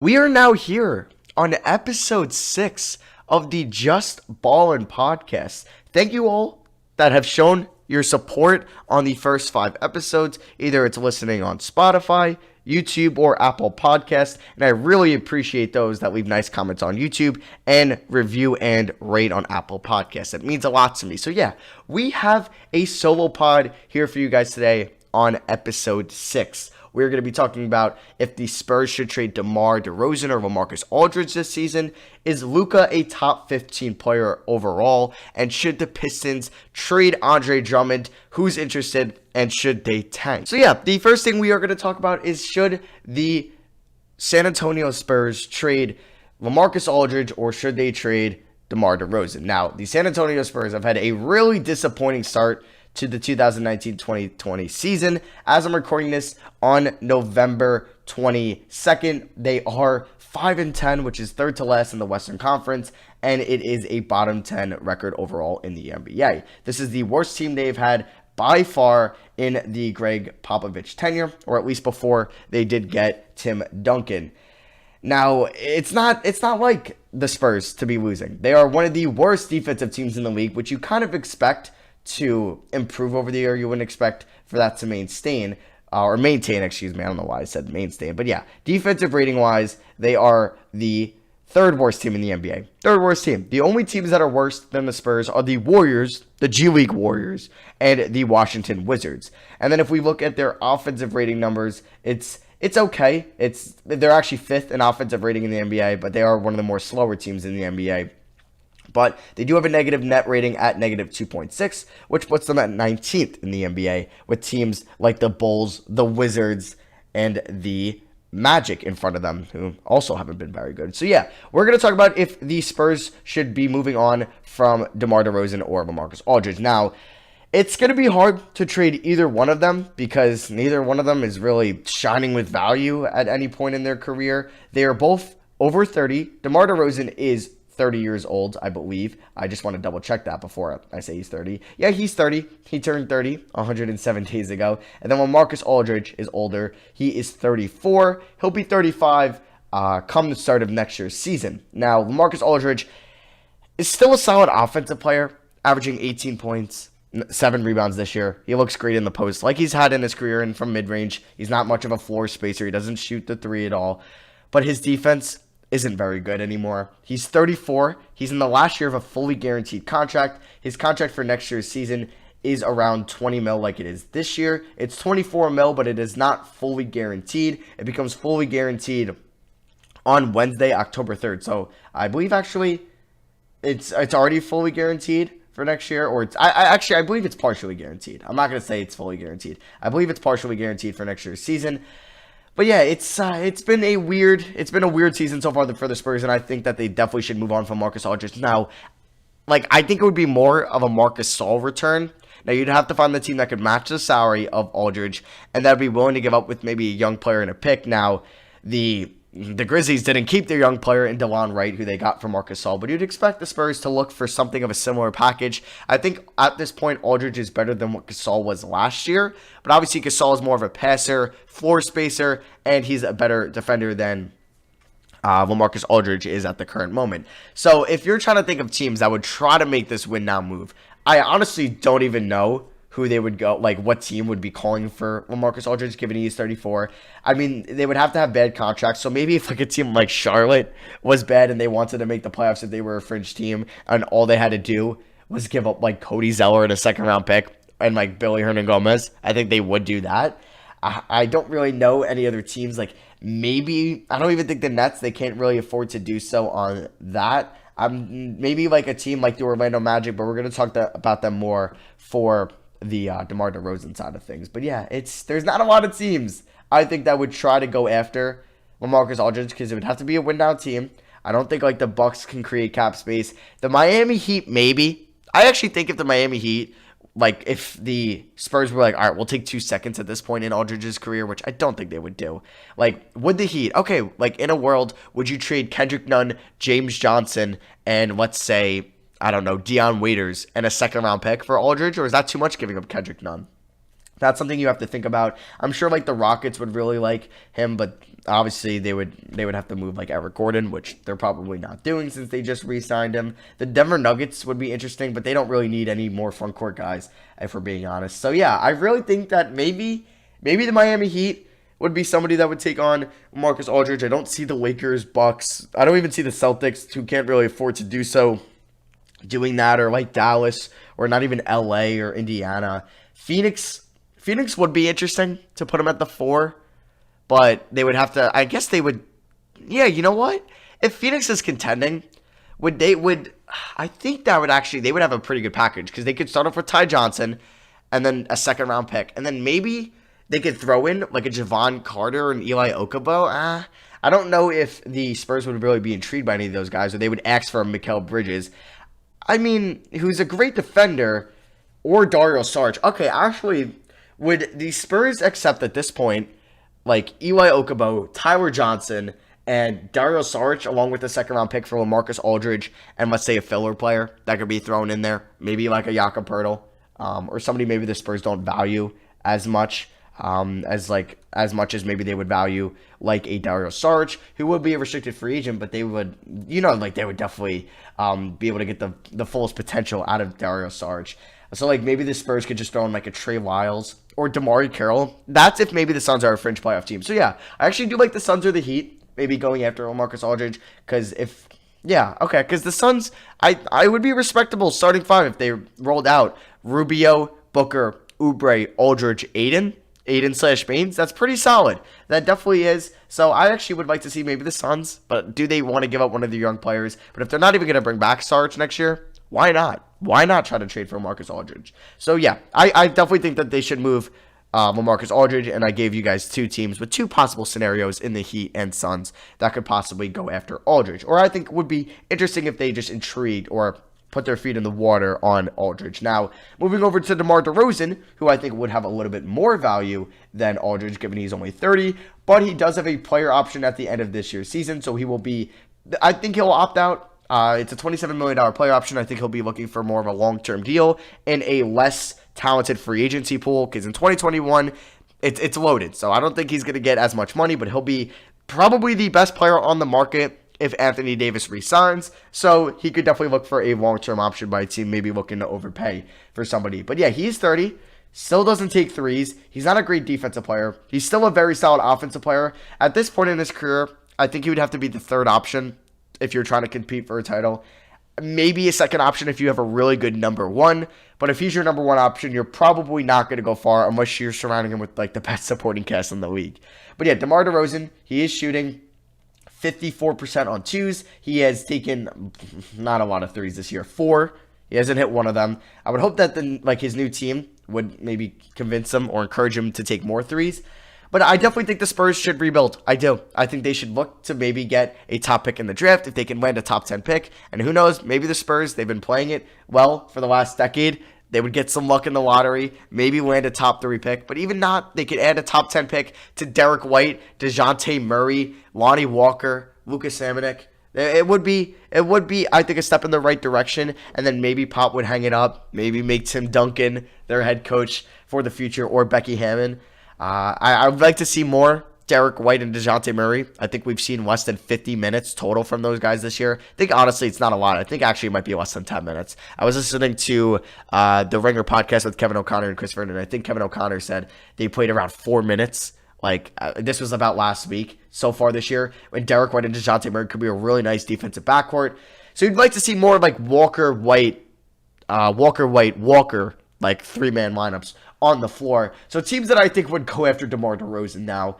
We are now here on episode 6 of the Just Ballin' podcast. Thank you all that have shown your support on the first 5 episodes. Either it's listening on Spotify, YouTube, or Apple Podcasts. And I really appreciate those that leave nice comments on YouTube and review and rate on Apple Podcasts. It means a lot to me. So yeah, we have a solo pod here for you guys today on episode 6. We're going to be talking about if the Spurs should trade Derozan or LaMarcus Aldridge this season. Is Luka a top 15 player overall? And should the Pistons trade Andre Drummond? Who's interested? And should they tank? So yeah, the first thing we are going to talk about is should the San Antonio Spurs trade LaMarcus Aldridge or should they trade DeMar DeRozan? Now, the San Antonio Spurs have had a really disappointing start to the 2019-2020 season. As I'm recording this on November 22nd, they are 5-10, which is third to last in the Western Conference, and it is a bottom 10 record overall in the NBA. This is the worst team they've had by far in the Greg Popovich tenure, or at least before they did get Tim Duncan. Now, it's not like the Spurs to be losing. They are one of the worst defensive teams in the league, which you kind of expect to improve over the year. You wouldn't expect for that to maintain. I don't know why I said maintain. But yeah, defensive rating wise, they are the third worst team in the NBA. Third worst team. The only teams that are worse than the Spurs are the Warriors, the G League Warriors, and the Washington Wizards. And then if we look at their offensive rating numbers, it's okay. They're actually fifth in offensive rating in the NBA, but they are one of the more slower teams in the NBA. But they do have a negative net rating at negative 2.6, which puts them at 19th in the NBA, with teams like the Bulls, the Wizards, and the Magic in front of them, who also haven't been very good. So yeah, we're going to talk about if the Spurs should be moving on from DeMar DeRozan or LaMarcus Aldridge. Now, it's going to be hard to trade either one of them because neither one of them is really shining with value at any point in their career. They are both over 30. DeMar DeRozan is 30 years old, I believe. I just want to double check that before I say he's 30. Yeah, he's 30. He turned 30 107 days ago. And then when LaMarcus Aldridge is older, he is 34. He'll be 35 come the start of next year's season. Now, LaMarcus Aldridge is still a solid offensive player, averaging 18 points, 7 rebounds this year. He looks great in the post like he's had in his career and from mid-range. He's not much of a floor spacer. He doesn't shoot the three at all. But his defense isn't very good anymore. He's 34. He's in the last year of a fully guaranteed contract. His contract for next year's season is around 20 mil like it is this year. It's 24 mil, but it is not fully guaranteed. It becomes fully guaranteed on Wednesday, October 3rd. So I believe actually it's already fully guaranteed for next year, or I believe it's partially guaranteed. I'm not going to say it's fully guaranteed. I believe it's partially guaranteed for next year's season. But yeah, it's been a weird season so far for the Spurs, and I think that they definitely should move on from Marcus Aldridge. Now, I think it would be more of a Marcus Gasol return. Now, you'd have to find the team that could match the salary of Aldridge, and that would be willing to give up with maybe a young player and a pick. Now, the Grizzlies didn't keep their young player in DeLon Wright, who they got from Marcus Gasol, but you'd expect the Spurs to look for something of a similar package. I think at this point, Aldridge is better than what Gasol was last year, but obviously Gasol is more of a passer, floor spacer, and he's a better defender than LaMarcus Aldridge is at the current moment. So if you're trying to think of teams that would try to make this win now move, I honestly don't even know who they would go, what team would be calling for LaMarcus Aldridge, given he's 34. I mean, they would have to have bad contracts. So maybe if a team like Charlotte was bad and they wanted to make the playoffs if they were a fringe team, and all they had to do was give up Cody Zeller and a second round pick and Billy Hernangomez, I think they would do that. I don't really know any other teams. Maybe I don't even think the Nets. They can't really afford to do so on that. Maybe a team like the Orlando Magic, but we're going to talk about them more for the DeMar DeRozan side of things. But yeah, there's not a lot of teams I think that would try to go after LaMarcus Aldridge because it would have to be a win-now team. I don't think the Bucks can create cap space. The Miami Heat, maybe. I actually think if the Miami Heat, if the Spurs were all right, we'll take 2 seconds at this point in Aldridge's career, which I don't think they would do. Would the Heat, okay, in a world, would you trade Kendrick Nunn, James Johnson, and let's say, I don't know, Dion Waiters and a second round pick for Aldridge, or is that too much giving up Kendrick Nunn? That's something you have to think about. I'm sure like the Rockets would really like him, but obviously they would have to move like Eric Gordon, which they're probably not doing since they just re-signed him. The Denver Nuggets would be interesting, but they don't really need any more front court guys, if we're being honest. So yeah, I really think that maybe the Miami Heat would be somebody that would take on Marcus Aldridge. I don't see the Lakers, Bucks. I don't even see the Celtics, who can't really afford to do so, doing that, or like Dallas, or not even LA or Indiana. Phoenix would be interesting to put them at the 4, but they would have to, I guess they would, yeah, you know what? If Phoenix is contending, I think that would actually, they would have a pretty good package, because they could start off with Ty Johnson, and then a second round pick, and then maybe they could throw in like a Javon Carter and Eli Okubo. I don't know if the Spurs would really be intrigued by any of those guys, or they would ask for Mikal Bridges. I mean, who's a great defender, or Dario Saric. Okay, actually, would the Spurs accept at this point, like Eli Okubo, Tyler Johnson, and Dario Saric, along with the second round pick for LaMarcus Aldridge, and let's say a filler player that could be thrown in there, maybe like a Jakob Poeltl, or somebody maybe the Spurs don't value as much, as much as maybe they would value like a Dario Saric, who would be a restricted free agent, but they would, they would definitely be able to get the fullest potential out of Dario Saric. So, like, maybe the Spurs could just throw in, like, a Trey Lyles or DeMarre Carroll. That's if maybe the Suns are a fringe playoff team. So, yeah, I actually do like the Suns or the Heat, maybe going after LaMarcus Aldridge, because because the Suns, I would be respectable starting 5 if they rolled out Rubio, Booker, Oubre, Aldridge, Aiden/Baines. That's pretty solid. That definitely is. So I actually would like to see maybe the Suns, but do they want to give up one of their young players? But if they're not even going to bring back Sarge next year, why not? Why not try to trade for Marcus Aldridge? So yeah, I definitely think that they should move Marcus Aldridge, and I gave you guys 2 teams with 2 possible scenarios in the Heat and Suns that could possibly go after Aldridge. Or I think would be interesting if they just intrigued or put their feet in the water on Aldridge. Now, moving over to DeMar DeRozan, who I think would have a little bit more value than Aldridge, given he's only 30, but he does have a player option at the end of this year's season, so he will be, I think he'll opt out. It's a $27 million player option. I think he'll be looking for more of a long-term deal in a less talented free agency pool, because in 2021, it's loaded. So I don't think he's going to get as much money, but he'll be probably the best player on the market if Anthony Davis resigns. So he could definitely look for a long-term option by a team maybe looking to overpay for somebody. But yeah, he's 30, still doesn't take threes. He's not a great defensive player. He's still a very solid offensive player. At this point in his career, I think he would have to be the third option if you're trying to compete for a title. Maybe a second option if you have a really good number 1. But if he's your number 1 option, you're probably not going to go far unless you're surrounding him with like the best supporting cast in the league. But yeah, DeMar DeRozan, he is shooting 54% on 2s. He has taken not a lot of 3s this year. 4. He hasn't hit one of them. I would hope that his new team would maybe convince him or encourage him to take more 3s. But I definitely think the Spurs should rebuild. I do. I think they should look to maybe get a top pick in the draft if they can land a top 10 pick. And who knows, maybe the Spurs, they've been playing it well for the last decade. They would get some luck in the lottery, maybe land a top 3 pick. But even not, they could add a top 10 pick to Derek White, DeJounte Murray, Lonnie Walker, Luka Samanic. It would be, I think, a step in the right direction. And then maybe Pop would hang it up. Maybe make Tim Duncan their head coach for the future, or Becky Hammon. I would like to see more Derek White and DeJounte Murray. I think we've seen less than 50 minutes total from those guys this year. I think, honestly, it's not a lot. I think actually it might be less than 10 minutes. I was listening to the Ringer podcast with Kevin O'Connor and Chris Vernon, and I think Kevin O'Connor said they played around 4 minutes. This was about last week so far this year, when Derek White and DeJounte Murray could be a really nice defensive backcourt. So you'd like to see more like Walker, like 3-man lineups on the floor. So teams that I think would go after DeMar DeRozan now.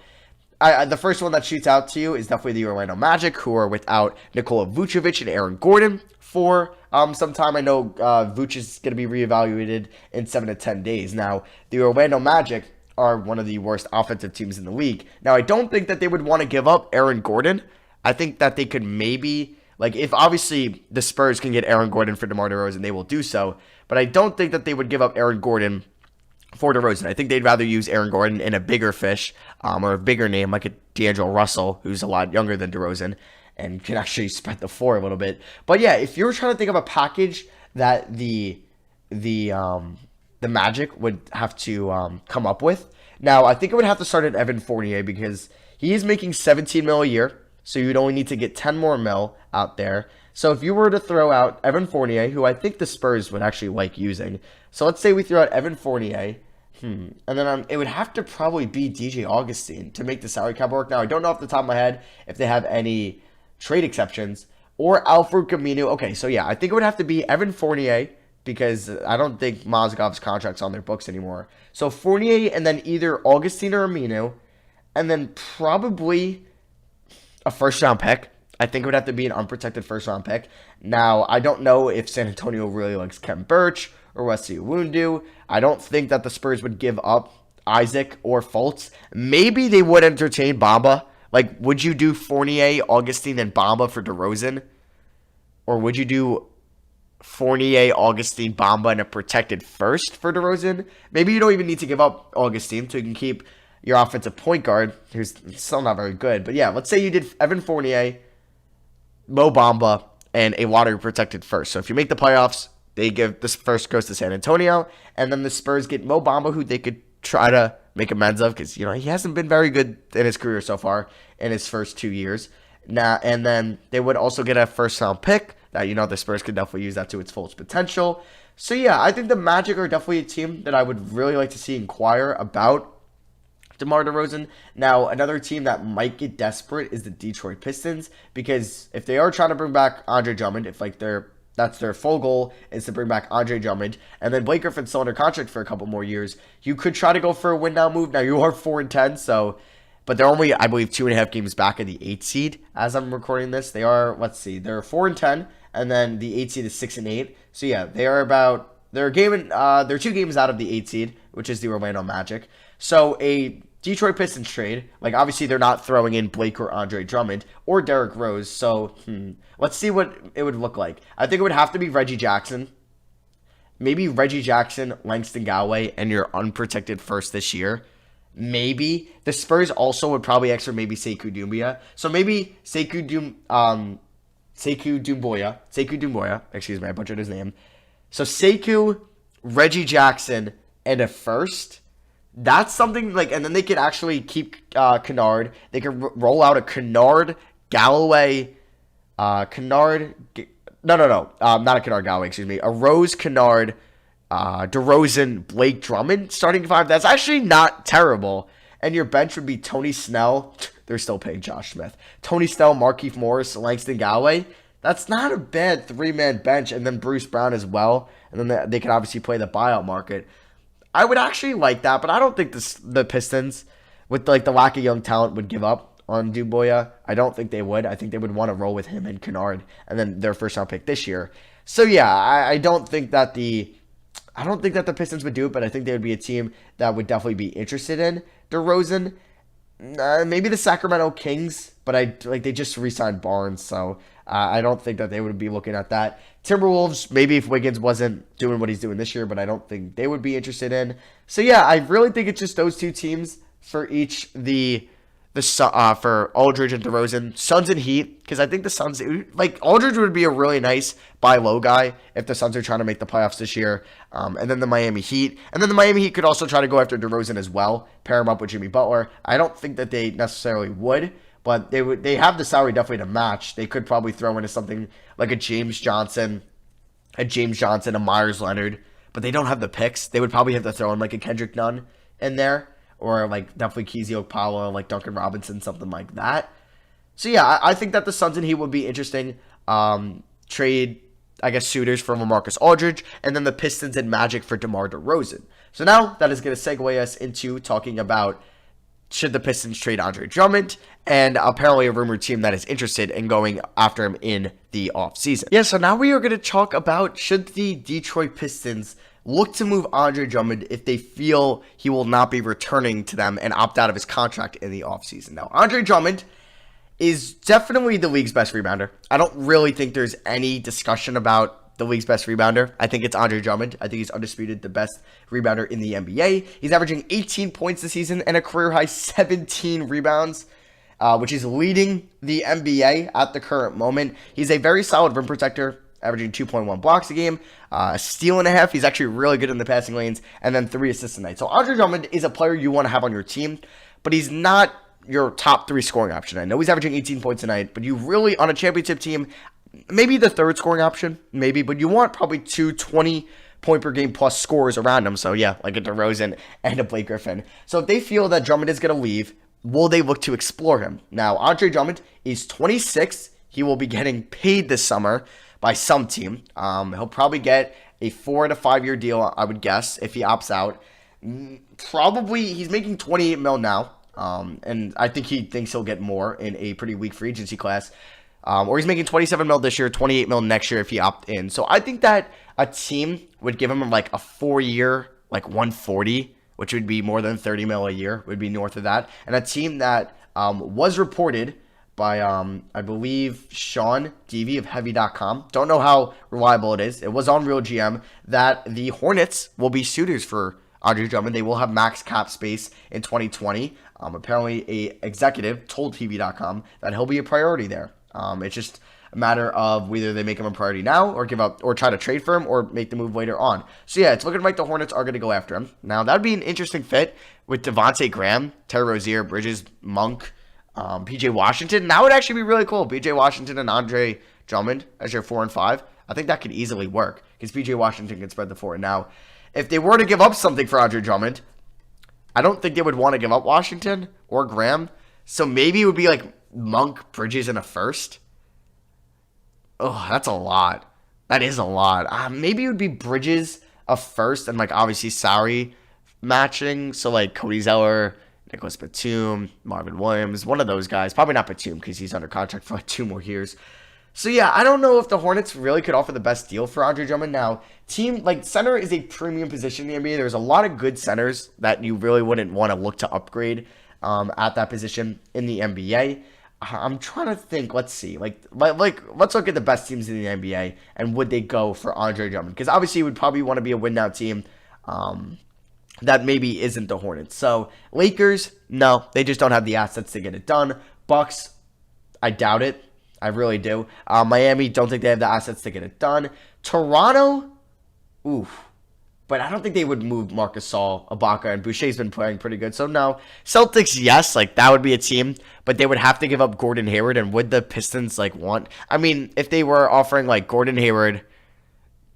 The first one that shoots out to you is definitely the Orlando Magic, who are without Nikola Vucevic and Aaron Gordon for some time. I know Vuce is going to be reevaluated in 7 to 10 days. Now, the Orlando Magic are one of the worst offensive teams in the league. Now, I don't think that they would want to give up Aaron Gordon. I think that they could maybe, if obviously the Spurs can get Aaron Gordon for DeMar DeRozan, they will do so. But I don't think that they would give up Aaron Gordon for DeRozan. I think they'd rather use Aaron Gordon in a bigger fish, or a bigger name like a D'Angelo Russell, who's a lot younger than DeRozan and can actually spread the floor a little bit. But yeah, if you're trying to think of a package that the the Magic would have to come up with. Now, I think it would have to start at Evan Fournier because he is making 17 mil a year, so you'd only need to get 10 more mil out there. So if you were to throw out Evan Fournier, who I think the Spurs would actually like using, so let's say we throw out Evan Fournier, and then it would have to probably be DJ Augustine to make the salary cap work. Now, I don't know off the top of my head if they have any trade exceptions, or Alfred Camino. Okay, so yeah, I think it would have to be Evan Fournier, because I don't think Mozgov's contract's on their books anymore. So Fournier, and then either Augustine or Aminu, and then probably a first-round pick. I think it would have to be an unprotected first-round pick. Now, I don't know if San Antonio really likes Kem Birch or Wesley Iwundu. I don't think that the Spurs would give up Isaac or Fultz. Maybe they would entertain Bamba. Like, would you do Fournier, Augustine, and Bamba for DeRozan? Or would you do Fournier, Augustine, Bamba, and a protected first for DeRozan? Maybe you don't even need to give up Augustine, so you can keep your offensive point guard, who's still not very good. But yeah, let's say you did Evan Fournier, Mo Bamba, and a lottery protected first. So if you make the playoffs, they give this first goes to San Antonio, and then the Spurs get Mo Bamba, who they could try to make amends of, because he hasn't been very good in his career so far in his first 2 years. Now, and then they would also get a first round pick that the Spurs could definitely use that to its fullest potential. So yeah, I think the Magic are definitely a team that I would really like to see inquire about DeMar DeRozan. Now, another team that might get desperate is the Detroit Pistons, because if they are trying to bring back Andre Drummond, if that's their full goal is to bring back Andre Drummond, and then Blake Griffin's still under contract for a couple more years, you could try to go for a win now move. Now, you are 4-10, so, but they're only, I believe, 2.5 games back of the 8th seed as I'm recording this. They are, they're 4-10, and then the 8th seed is 6-8. So yeah, they're 2 games out of the 8th seed, which is the Orlando Magic. So a Detroit Pistons trade, obviously they're not throwing in Blake or Andre Drummond or Derrick Rose, so let's see what it would look like. I think it would have to be Reggie Jackson. Maybe Reggie Jackson, Langston Galloway, and your unprotected first this year. Maybe. The Spurs also would probably extra maybe Sekou Doumbouya. So maybe Sekou Doumbouya, excuse me, I butchered his name. So Sekou, Reggie Jackson, and a first. That's something and then they could actually keep Kennard. They could roll out a Kennard, Galloway, not a Kennard Galloway, excuse me, a Rose, Kennard, DeRozan, Blake Drummond starting 5. That's actually not terrible. And your bench would be Tony Snell. They're still paying Josh Smith. Tony Snell, Markieff Morris, Langston Galloway. That's not a bad 3-man bench. And then Bruce Brown as well. And then they can obviously play the buyout market. I would actually like that, but I don't think the Pistons, with the lack of young talent, would give up on Doumbouya. I don't think they would. I think they would want to roll with him and Kennard, and then their first round pick this year. So yeah, I don't think that the Pistons would do it, but I think they would be a team that would definitely be interested in DeRozan. Maybe the Sacramento Kings, but they just re-signed Barnes, so I don't think that they would be looking at that. Timberwolves, maybe if Wiggins wasn't doing what he's doing this year, but I don't think they would be interested in. So yeah, I really think it's just those two teams for each for Aldridge and DeRozan. Suns and Heat, because I think the Suns, Aldridge would be a really nice buy low guy if the Suns are trying to make the playoffs this year. And then the Miami Heat. And then the Miami Heat could also try to go after DeRozan as well, pair him up with Jimmy Butler. I don't think that they necessarily would, but they have the salary definitely to match. They could probably throw into something like a James Johnson, a Myers Leonard, but they don't have the picks. They would probably have to throw in a Kendrick Nunn in there, or definitely Kizzy Okpala, Duncan Robinson, something like that. So yeah, I think that the Suns and Heat would be interesting. Trade, I guess, suitors for LaMarcus Aldridge, and then the Pistons and Magic for DeMar DeRozan. So now that is going to segue us into talking about should the Pistons trade Andre Drummond, and apparently a rumored team that is interested in going after him in the offseason. Yeah, so now we are going to talk about should the Detroit Pistons look to move Andre Drummond if they feel he will not be returning to them and opt out of his contract in the offseason. Now, Andre Drummond is definitely the league's best rebounder. I don't really think there's any discussion about the league's best rebounder. I think it's Andre Drummond. I think he's undisputed the best rebounder in the NBA. He's averaging 18 points this season and a career-high 17 rebounds, which is leading the NBA at the current moment. He's a very solid rim protector. averaging 2.1 blocks a game, a steal and a half. He's actually really good in the passing lanes, and then 3 assists a night. So Andre Drummond is a player you want to have on your team, but he's not your top 3 scoring option. I know he's averaging 18 points a night, but you really, on a championship team, maybe the 3rd scoring option, maybe, but you want probably 2 20-point per game plus scores around him. So yeah, like a Derozan and a Blake Griffin. So if they feel that Drummond is going to leave, will they look to explore him? Now, Andre Drummond is 26. He will be getting paid this summer by some team. He'll probably get a 4 to 5 year deal, I would guess, if he opts out. Probably, he's making 28 mil now, and I think he thinks he'll get more in a pretty weak free agency class. Or he's making 27 mil this year, 28 mil next year if he opts in. So I think that a team would give him like a 4-year, like 140, which would be more than 30 mil a year, would be north of that. And a team that was reported by, I believe, Sean Devey of Heavy.com. Don't know how reliable it is. It was on Real GM that the Hornets will be suitors for Andre Drummond. They will have max cap space in 2020. Apparently, a executive told TV.com that he'll be a priority there. It's just a matter of whether they make him a priority now or give up or try to trade for him or make the move later on. So yeah, it's looking like the Hornets are going to go after him. Now, that would be an interesting fit with Devontae Graham, Terry Rozier, Bridges, Monk, PJ Washington. That would actually be really cool. PJ Washington and Andre Drummond as your 4 and 5. I think that could easily work because PJ Washington can spread the floor. Now, if they were to give up something for Andre Drummond, I don't think they would want to give up Washington or Graham. So maybe it would be like Monk, Bridges, and a 1st. Oh, that's a lot. That is a lot. Maybe it would be Bridges, a 1st, and like obviously salary matching. So like Cody Zeller, Nicholas Batum, Marvin Williams, one of those guys. Probably not Batum because he's under contract for like 2 more years. So yeah, I don't know if the Hornets really could offer the best deal for Andre Drummond. Now, team like center is a premium position in the NBA. There's a lot of good centers that you really wouldn't want to look to upgrade at that position in the NBA. I'm trying to think. Let's see. Like let's look at the best teams in the NBA and would they go for Andre Drummond? Because obviously, you would probably want to be a win now team. That maybe isn't the Hornets. So Lakers, no, they just don't have the assets to get it done. Bucks, I doubt it. I really do. Miami, don't think they have the assets to get it done. Toronto, oof. But I don't think they would move Marc Gasol, Ibaka, and Boucher's been playing pretty good. So no. Celtics, yes, like that would be a team. But they would have to give up Gordon Hayward. And would the Pistons like want? I mean, if they were offering like Gordon Hayward,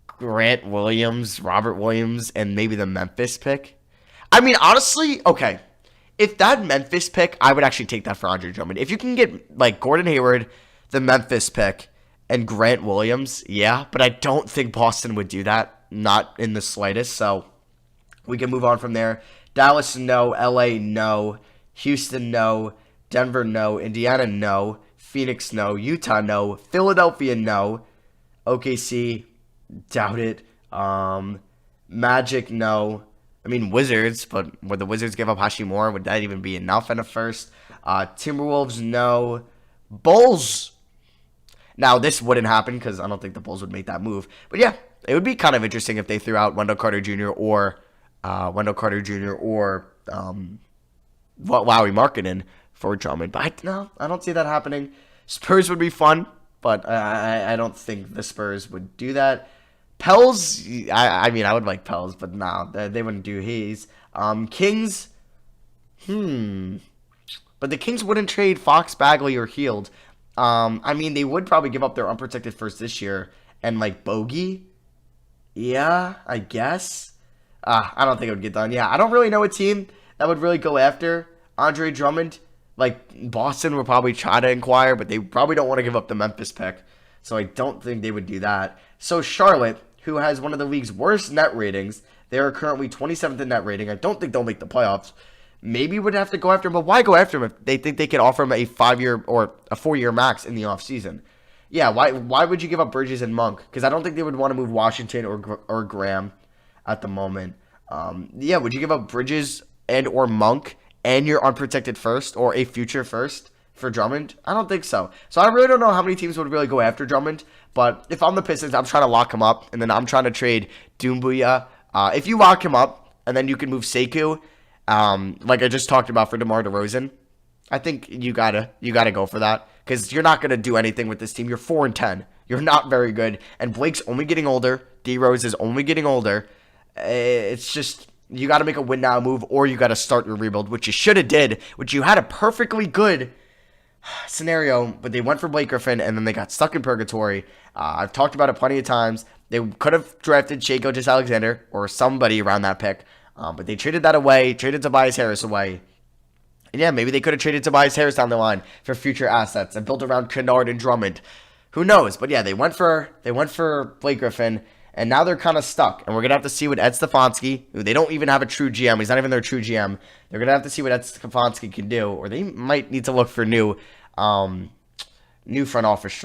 Grant Williams, Robert Williams, and maybe the Memphis pick. I mean, honestly, okay. If that Memphis pick, I would actually take that for Andre Drummond. If you can get like Gordon Hayward, the Memphis pick, and Grant Williams, yeah. But I don't think Boston would do that. Not in the slightest. So we can move on from there. Dallas, no. LA, no. Houston, no. Denver, no. Indiana, no. Phoenix, no. Utah, no. Philadelphia, no. OKC, doubt it. Magic, no. I mean, Wizards, but would the Wizards give up Hashimura? Would that even be enough in a 1st? Timberwolves, no. Bulls. Now, this wouldn't happen because I don't think the Bulls would make that move. But yeah, it would be kind of interesting if they threw out Wendell Carter Jr. or Lowry Markkanen for Drummond. But I don't see that happening. Spurs would be fun, but I don't think the Spurs would do that. Pels, I mean, I would like Pels, but no, they wouldn't do his. Kings, but the Kings wouldn't trade Fox, Bagley, or Hield. I mean, they would probably give up their unprotected 1st this year and like Bogey. Yeah, I guess. I don't think it would get done. Yeah, I don't really know a team that would really go after Andre Drummond. Like Boston would probably try to inquire, but they probably don't want to give up the Memphis pick. So I don't think they would do that. So Charlotte, who has one of the league's worst net ratings, they are currently 27th in net rating. I don't think they'll make the playoffs. Maybe would have to go after him, but why go after him if they think they can offer him a 5-year or a 4-year max in the offseason? Yeah, why would you give up Bridges and Monk? Because I don't think they would want to move Washington or Graham at the moment. Yeah, would you give up Bridges and or Monk and your unprotected 1st or a future 1st for Drummond? I don't think so. So I really don't know how many teams would really go after Drummond. But if I'm the Pistons, I'm trying to lock him up, and then I'm trying to trade Doumbouya. If you lock him up, and then you can move Sekou, like I just talked about for DeMar DeRozan, I think you gotta go for that because you're not gonna do anything with this team. You're 4-10. You're not very good, and Blake's only getting older. D-Rose is only getting older. It's just you got to make a win now move, or you got to start your rebuild, which you should have did, which you had a perfectly good scenario, but they went for Blake Griffin, and then they got stuck in purgatory. I've talked about it plenty of times. They could have drafted Shai Gilgeous-Alexander or somebody around that pick, but they traded that away, traded Tobias Harris away. And yeah, maybe they could have traded Tobias Harris down the line for future assets and built around Kennard and Drummond. Who knows? But yeah, they went for Blake Griffin, and now they're kind of stuck. And we're gonna have to see what Ed Stefanski, who they don't even have a true GM, he's not even their true GM. They're gonna have to see what Ed Stefanski can do, or they might need to look for new front office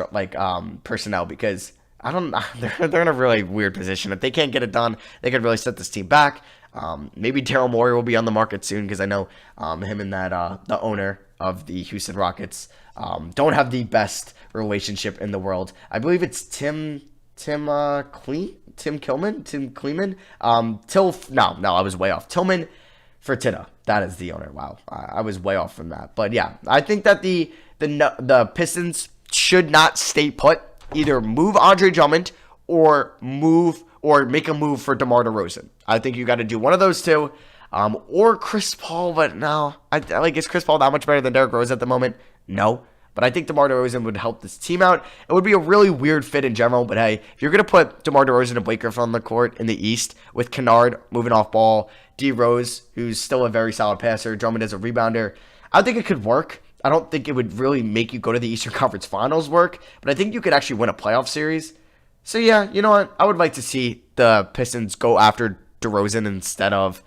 personnel, because I don't. They're in a really weird position. If they can't get it done, they could really set this team back. Maybe Daryl Morey will be on the market soon, because I know him and the owner of the Houston Rockets don't have the best relationship in the world. I believe it's Tim Kleeman. I was way off. Tillman Fertitta. That is the owner. Wow, I was way off from that. But yeah, I think that the Pistons should not stay put. Either move Andre Drummond or make a move for DeMar DeRozan. I think you got to do one of those two. Or Chris Paul, but no. Is Chris Paul that much better than Derrick Rose at the moment? No. But I think DeMar DeRozan would help this team out. It would be a really weird fit in general, but hey, if you're going to put DeMar DeRozan and Blake Griffin on the court in the East with Kennard moving off ball, D. Rose, who's still a very solid passer, Drummond as a rebounder, I think it could work. I don't think it would really make you go to the Eastern Conference Finals work, but I think you could actually win a playoff series. So yeah, you know what? I would like to see the Pistons go after DeRozan instead of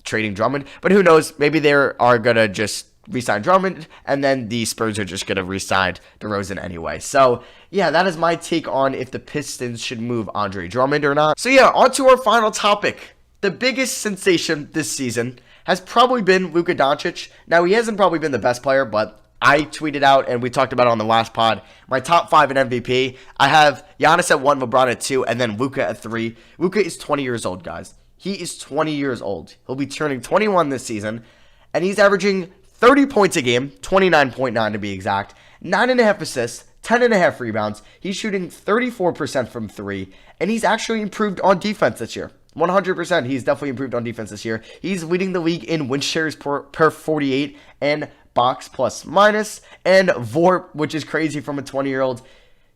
trading Drummond. But who knows? Maybe they are going to just re-sign Drummond, and then the Spurs are just going to re-sign DeRozan anyway. So yeah, that is my take on if the Pistons should move Andre Drummond or not. So yeah, on to our final topic. The biggest sensation this season has probably been Luka Doncic. Now, he hasn't probably been the best player, but I tweeted out, and we talked about it on the last pod, my top 5 in MVP. I have Giannis at 1, LeBron at 2, and then Luka at 3. Luka is 20 years old, guys. He is 20 years old. He'll be turning 21 this season, and he's averaging 30 points a game, 29.9 to be exact, 9.5 assists, 10.5 rebounds. He's shooting 34% from 3, and he's actually improved on defense this year. 100%. He's definitely improved on defense this year. He's leading the league in win shares per 48 and box plus minus, and VORP, which is crazy from a 20-year-old.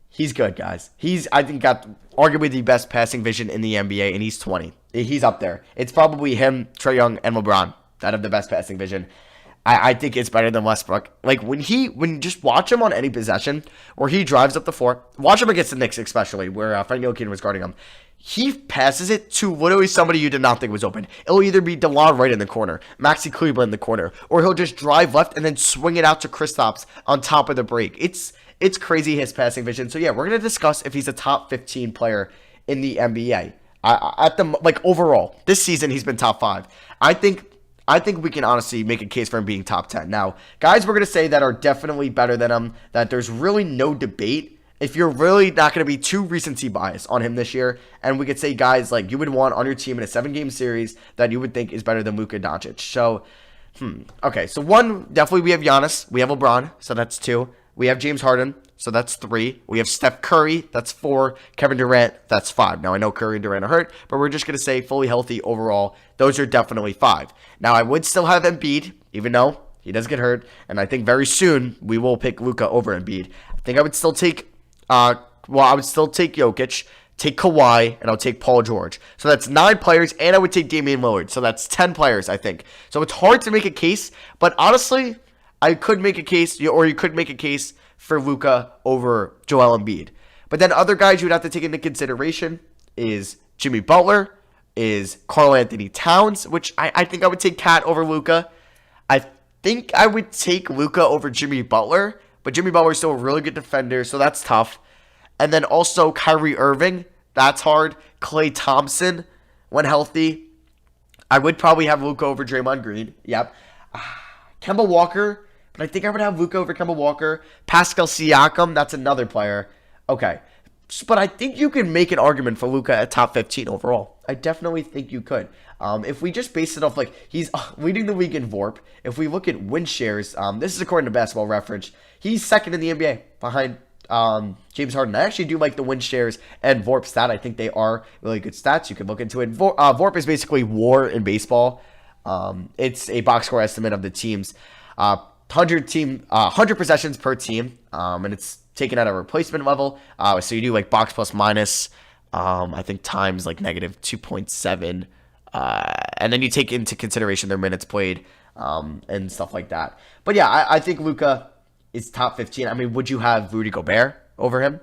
He's good, guys. He's, I think, got arguably the best passing vision in the NBA, and he's 20. He's up there. It's probably him, Trae Young, and LeBron that have the best passing vision. I think it's better than Westbrook. Like, when you just watch him on any possession where he drives up the floor, watch him against the Knicks especially, where Frank Ntilikina was guarding him. He passes it to literally somebody you did not think was open. It'll either be DeLon Wright in the corner, Maxi Kleber in the corner, or he'll just drive left and then swing it out to Kristaps on top of the break. It's crazy, his passing vision. So yeah, we're gonna discuss if he's a top 15 player in the NBA. Overall, this season he's been top 5. I think we can honestly make a case for him being top 10. Now, guys we're going to say that are definitely better than him, that there's really no debate. If you're really not going to be too recency bias on him this year, and we could say guys like you would want on your team in a 7-game series that you would think is better than Luka Doncic. So, okay. So 1, definitely we have Giannis. We have LeBron. So that's 2. We have James Harden. So that's 3. We have Steph Curry. That's 4. Kevin Durant. That's 5. Now, I know Curry and Durant are hurt, but we're just going to say fully healthy overall. Those are definitely 5. Now, I would still have Embiid, even though he does get hurt. And I think very soon we will pick Luka over Embiid. I think I would still take, Jokic, take Kawhi, and I'll take Paul George. So that's 9 players, and I would take Damian Lillard. So that's 10 players, I think. So it's hard to make a case, but honestly, I could make a case, or you could make a case for Luka over Joel Embiid. But then other guys you would have to take into consideration is Jimmy Butler, is Karl Anthony Towns, which I think I would take Cat over Luka. I think I would take Luka over Jimmy Butler, but Jimmy Butler is still a really good defender, so that's tough. And then also Kyrie Irving, that's hard. Klay Thompson, when healthy. I would probably have Luka over Draymond Green. Yep. Kemba Walker, but I think I would have Luka over Kemba Walker. Pascal Siakam, that's another player. Okay. But I think you can make an argument for Luka at top 15 overall. I definitely think you could. If we just base it off, like, he's leading the league in VORP. If we look at win shares, this is according to Basketball Reference. He's second in the NBA behind James Harden. I actually do like the win shares and VORP stat. I think they are really good stats. You can look into it. VORP is basically WAR in baseball. It's a box score estimate of the teams. 100 possessions per team, and it's taken at a replacement level. So you do like box plus minus, I think times like negative 2.7, and then you take into consideration their minutes played, and stuff like that. But yeah, I think Luka is top 15. I mean, would you have Rudy Gobert over him?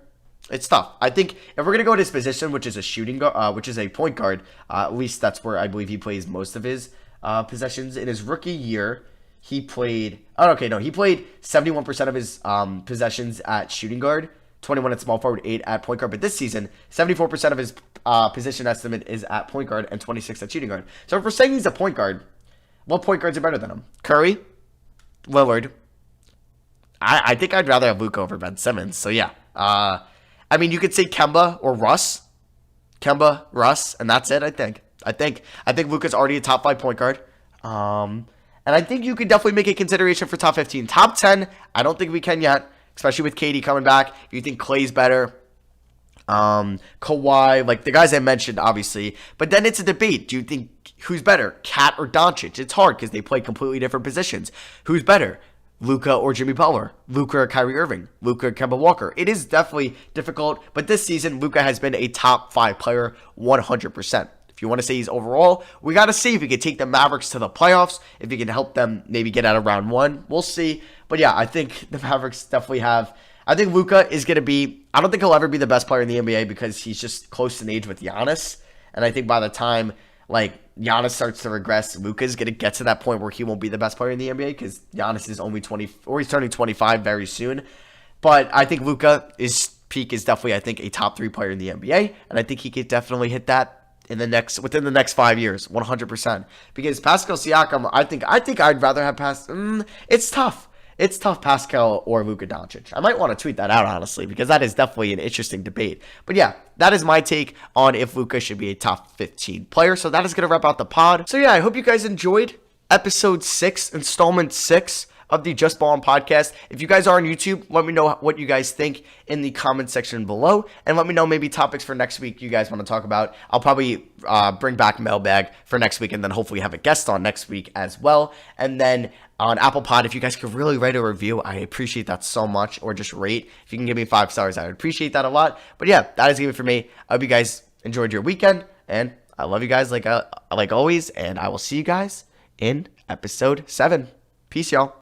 It's tough. I think if we're gonna go to his position, which is a shooting guard, which is a point guard, at least that's where I believe he plays most of his possessions. In his rookie year, he played. Oh, okay, no, he played 71% of his possessions at shooting guard, 21 at small forward, 8 at point guard. But this season, 74% of his position estimate is at point guard and 26 at shooting guard. So if we're saying he's a point guard, what point guards are better than him? Curry, Lillard. I think I'd rather have Luka over Ben Simmons. So yeah, I mean, you could say Kemba or Russ. Kemba, Russ, and that's it. I think Luka's already a top 5 point guard. And I think you could definitely make a consideration for top 15. Top 10, I don't think we can yet, especially with KD coming back. If you think Klay's better, Kawhi, like the guys I mentioned, obviously. But then it's a debate. Do you think who's better, Cat or Doncic? It's hard because they play completely different positions. Who's better, Luka or Jimmy Butler? Luka or Kyrie Irving? Luka or Kemba Walker? It is definitely difficult, but this season, Luka has been a top 5 player 100%. If you want to say he's overall, we got to see if he can take the Mavericks to the playoffs, if he can help them maybe get out of round 1. We'll see. But yeah, I think the Mavericks definitely have. I think Luka is going to be, I don't think he'll ever be the best player in the NBA because he's just close in age with Giannis. And I think by the time like Giannis starts to regress, Luka is going to get to that point where he won't be the best player in the NBA because Giannis is only 20, or he's turning 25 very soon. But I think Luka's peak is definitely, I think, a top 3 player in the NBA. And I think he could definitely hit that within the next 5 years, 100%. Because Pascal Siakam, I think I'd rather have it's tough. It's tough, Pascal or Luka Doncic. I might want to tweet that out, honestly, because that is definitely an interesting debate. But yeah, that is my take on if Luka should be a top 15 player. So that is going to wrap out the pod. So yeah, I hope you guys enjoyed episode 6, installment 6 of the Just Ballin' podcast. If you guys are on YouTube, let me know what you guys think in the comment section below, and let me know maybe topics for next week you guys want to talk about. I'll probably bring back mailbag for next week, and then hopefully have a guest on next week as well. And then on Apple Pod, if you guys could really write a review, I appreciate that so much, or just rate. If you can give me 5 stars, I would appreciate that a lot. But yeah, that is it for me. I hope you guys enjoyed your weekend, and I love you guys like always, and I will see you guys in episode 7. Peace, y'all.